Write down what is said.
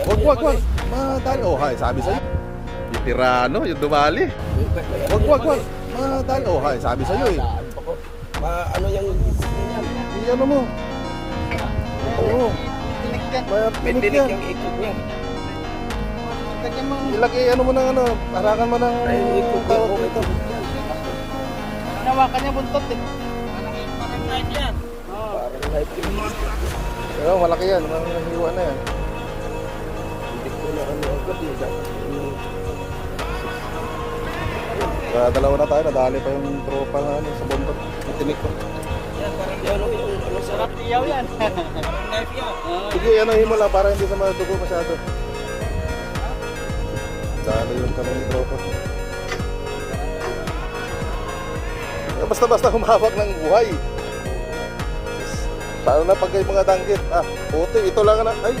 Wag. Madali. Oh, hay, sabi sa'yo. Yung tirano, yung dumali. Wag. Madali. Oh, hay, sabi sa'yo eh. Ano yung Ano mo? Oo. Pindinig Pinig yan. yung ikot niya. Ilagay ano mo ng ano, harangan mo ng tawag dito. Nawakan niya buntot eh. Parang light yan. Parang light yun. Pero malaki yan, hiwa na yan. Hindi ko na ano agad eh. Kaya dalawa na tayo, nadali pa yung tropa na ano, sa buntot. Tinik ko. Yan, parang yan yung ano sarap. Iyaw yan. Parang knife yan. Sige, ano mo lang para hindi sa madugo masyado. Dalo yung kami ng tropa. Basta-basta humawak ng buhay. Paano na pag may mga danggit? Ah, puti, ito lang na. Ay,